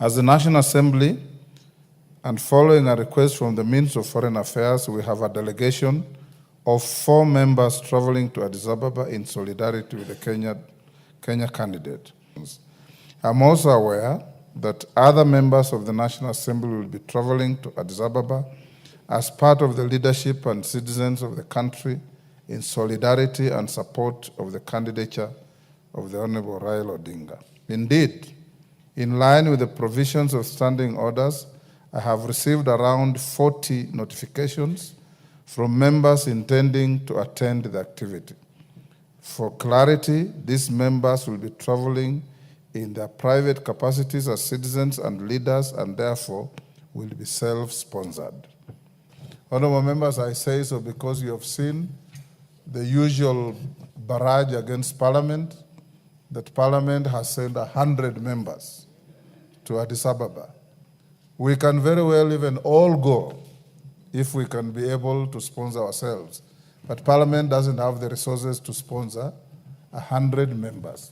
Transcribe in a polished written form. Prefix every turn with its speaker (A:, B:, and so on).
A: As the National Assembly, and following a request from the Minister of Foreign Affairs, we have a delegation of 4 members traveling to Addis Ababa in solidarity with the Kenya candidate. I'm also aware that other members of the National Assembly will be traveling to Addis Ababa as part of the leadership and citizens of the country in solidarity and support of the candidature of the Honorable Raila Odinga. Indeed, in line with the provisions of standing orders, I have received around 40 notifications from members intending to attend the activity. For clarity, these members will be traveling in their private capacities as citizens and leaders, and therefore will be self-sponsored. Honorable members, I say so because you have seen the usual barrage against Parliament, that Parliament has sent 100 members to Addis Ababa. We can very well even all go if we can be able to sponsor ourselves. But Parliament doesn't have the resources to sponsor 100 members.